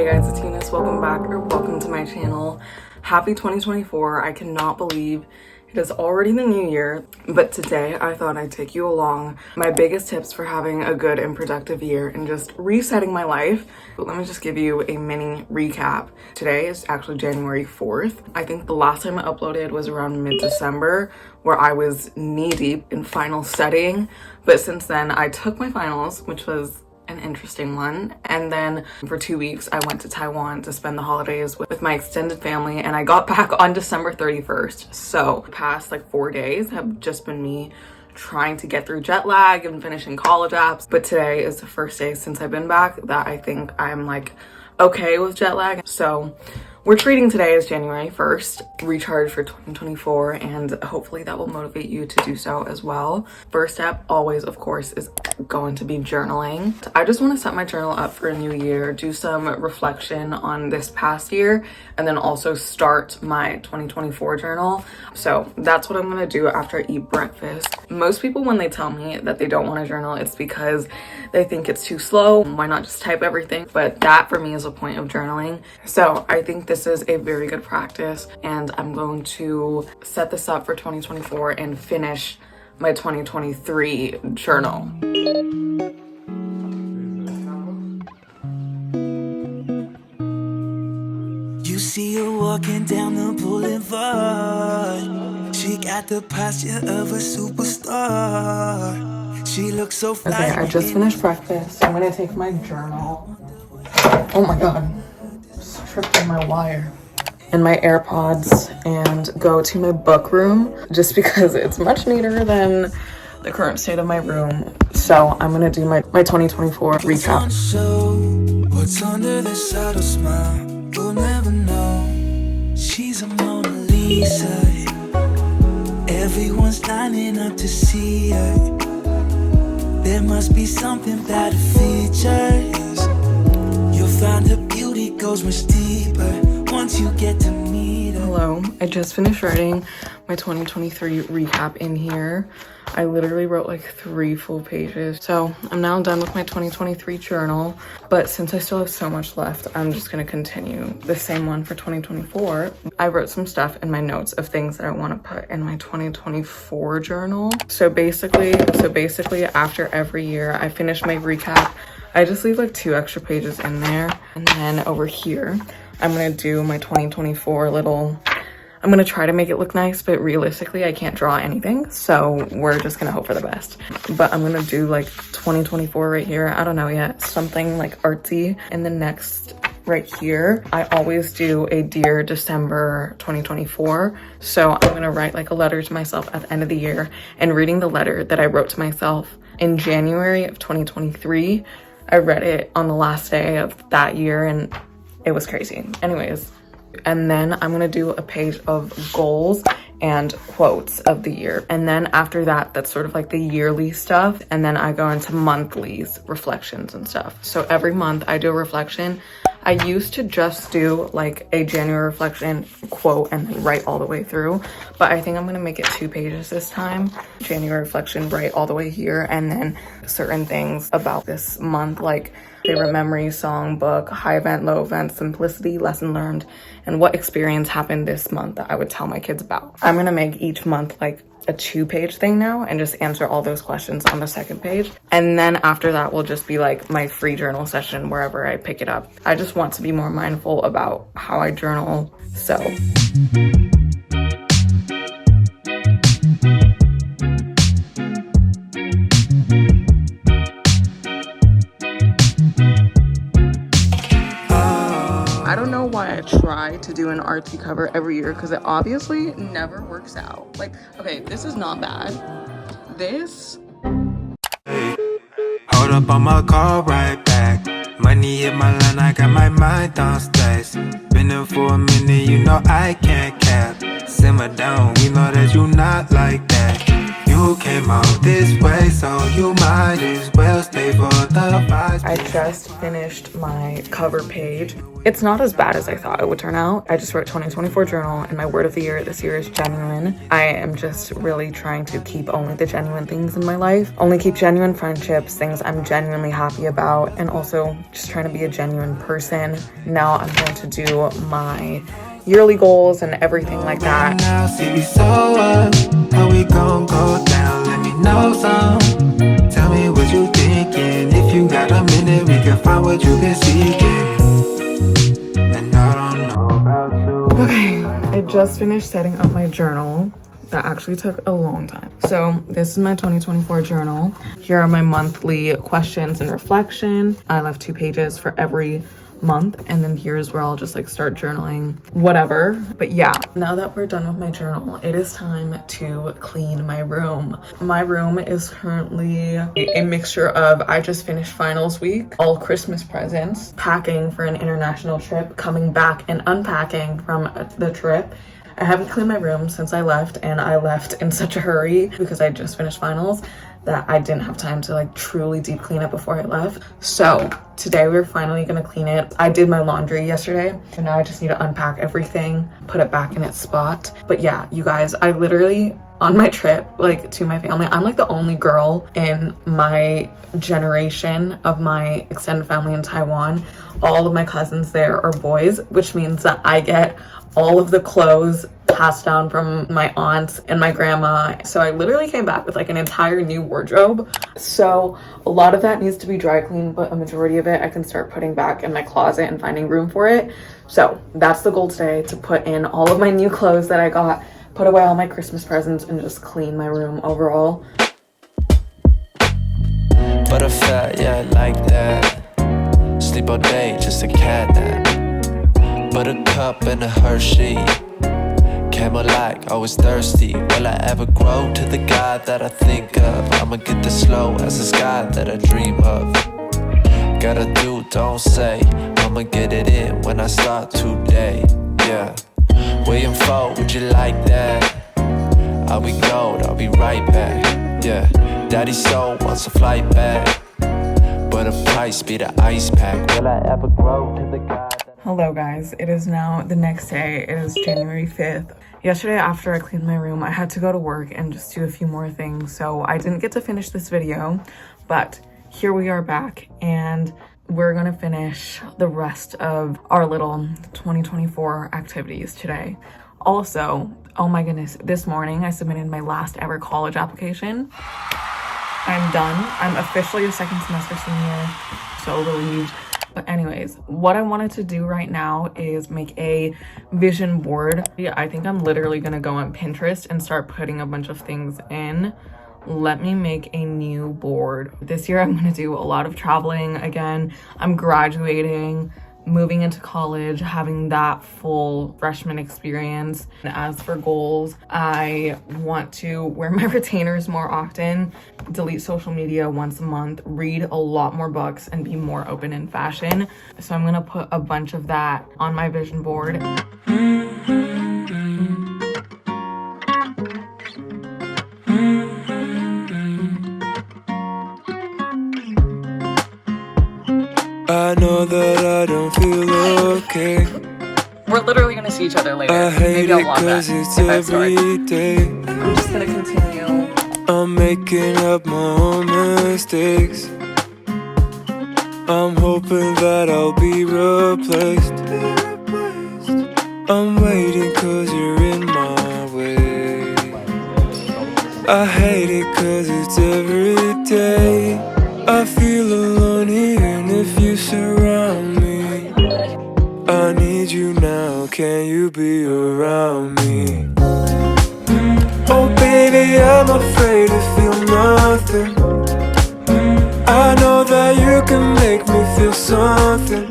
Hey guys, it's Unice. Welcome back or welcome to my channel. Happy 2024. I cannot believe it is already the new year, but today I thought I'd take you along my biggest tips for having a good and productive year and just resetting my life. But let me just give you a mini recap. Today is actually January 4th. I think the last time I uploaded was around mid-December, where I was knee-deep in final studying. But since then, I took my finals, which was an interesting one, and then for 2 weeks I went to Taiwan to spend the holidays with my extended family, and I got back on December 31st. So the past like 4 days have just been me trying to get through jet lag and finishing college apps. But today is the first day since I've been back that I think I'm like okay with jet lag. So we're treating today as January 1st, recharge for 2024, and hopefully that will motivate you to do so as well. First step, always, of course, is going to be journaling. I just want to set my journal up for a new year, do some reflection on this past year, and then also start my 2024 journal. So that's what I'm going to do after I eat breakfast. Most people, when they tell me that they don't want to journal, it's because they think it's too slow. Why not just type everything? But that for me is a point of journaling. So I think this is a very good practice, and I'm going to set this up for 2024 and finish my 2023 journal. You see her walking down the boulevard. She got the posture of a superstar. She looks so fly. Okay, I just finished breakfast. I'm gonna take my journal. Oh my god, just tripped on my wire. And my AirPods and go to my book room just because it's much neater than the current state of my room. So I'm gonna do my 2024 recap. What's under the subtle smile? We'll never know. She's a Mona Lisa. Everyone's lining up to see her. There must be something about her features. You'll find her beauty goes much deeper once you get to meet her. Hello, I just finished writing my 2023 recap in here. I literally wrote like 3 full pages. So I'm now done with my 2023 journal, but since I still have so much left, I'm just gonna continue the same one for 2024. I wrote some stuff in my notes of things that I want to put in my 2024 journal. So basically after every year I finish my recap, I just leave like 2 extra pages in there. And then over here, I'm gonna do my 2024 little, I'm gonna try to make it look nice, but realistically I can't draw anything. So we're just gonna hope for the best. But I'm gonna do like 2024 right here. I don't know yet, something like artsy. And the next right here, I always do a Dear December 2024. So I'm gonna write like a letter to myself at the end of the year, and reading the letter that I wrote to myself in January of 2023, I read it on the last day of that year and it was crazy. Anyways, and then I'm gonna do a page of goals and quotes of the year. And then after that, that's sort of like the yearly stuff. And then I go into monthlies, reflections and stuff. So every month I do a reflection. I used to just do like a January reflection quote and then write all the way through, but I think I'm gonna make it 2 pages this time. January reflection, write all the way here, and then certain things about this month, like favorite memory, song, book, high event, low event, simplicity, lesson learned, and what experience happened this month that I would tell my kids about. I'm gonna make each month like a 2-page thing now and just answer all those questions on the 2nd page. And then after that will just be like my free journal session wherever I pick it up. I just want to be more mindful about how I journal. So I don't know why I try to do an artsy cover every year, because it obviously never works out. Like, okay, this is not bad. This. Hold up on my call right back. Money in my line, I got my mind on stacks. Been there for a minute, you know I can't cap. Simmer down, we know that you not like that. you came out this way, so you might as well stay for the vibes. I just finished my cover page. It's not as bad as I thought it would turn out. I just wrote 2024 journal, and my word of the year this year is genuine. I am just really trying to keep only the genuine things in my life. Only keep genuine friendships, things I'm genuinely happy about, and also just trying to be a genuine person. Now I'm going to do my yearly goals and everything like that. Now see, so how we gon' go down? Let me know some. Tell me what you thinking. If you got a minute, we can find what you've been seeking. And I don't know about you. Okay, I just finished setting up my journal. That actually took a long time. So this is my 2024 journal. Here are my monthly questions and reflection. I left 2 pages for every month, and then here's where I'll just like start journaling whatever. But yeah, now that we're done with my journal, it is time to clean my room. My room is currently a mixture of, I just finished finals week, all Christmas presents, packing for an international trip, coming back and unpacking from the trip. I haven't cleaned my room since I left, and I left in such a hurry because I just finished finals that I didn't have time to like truly deep clean it before I left. So today we're finally gonna clean it. I did my laundry yesterday, and now I just need to unpack everything, put it back in its spot. But yeah, you guys, I literally, on my trip, like to my family, I'm like the only girl in my generation of my extended family in Taiwan. All of my cousins there are boys, which means that I get all of the clothes passed down from my aunts and my grandma. So I literally came back with like an entire new wardrobe. So a lot of that needs to be dry cleaned, but a majority of it I can start putting back in my closet and finding room for it. So that's the goal today, to put in all of my new clothes that I got, put away all my Christmas presents, and just clean my room overall. Butterfly, yeah, like that. Sleep all day, just a cat nap. Buttercup and a Hershey. Camel like, always thirsty. Will I ever grow to the guy that I think of? I'ma get this slow as the sky that I dream of. Gotta do, don't say. I'ma get it in when I start today. Yeah. William Foe, would you like that? I'll be gold, I'll be right back. Yeah. Daddy's soul wants a flight back, but a price be the ice pack. Will I ever grow to the guy? Hello guys, it is now the next day. It is January 5th. Yesterday after I cleaned my room, I had to go to work and just do a few more things, so I didn't get to finish this video, but here we are back, and we're gonna finish the rest of our little 2024 activities today. Also, oh my goodness, this morning I submitted my last ever college application. I'm done. I'm officially a second semester senior, so relieved. But anyways, what I wanted to do right now is make a vision board. Yeah, I think I'm literally gonna go on Pinterest and start putting a bunch of things in. Let me make a new board. This year I'm gonna do a lot of traveling again. I'm graduating, moving into college, having that full freshman experience. And as for goals, I want to wear my retainers more often, delete social media once a month, read a lot more books, and be more open in fashion. So I'm gonna put a bunch of that on my vision board. I know that I don't feel okay. We're literally gonna see each other later. I hate Maybe I'll it vlog that cause it's if I start. every day. I'm just gonna continue. I'm making up my own mistakes. I'm hoping that I'll be replaced. I'm waiting cause you're in my way. I hate it cause it's every day. I feel alone even if you surround me. I need you now, can you be around me? Oh baby, I'm afraid to feel nothing. I know that you can make me feel something.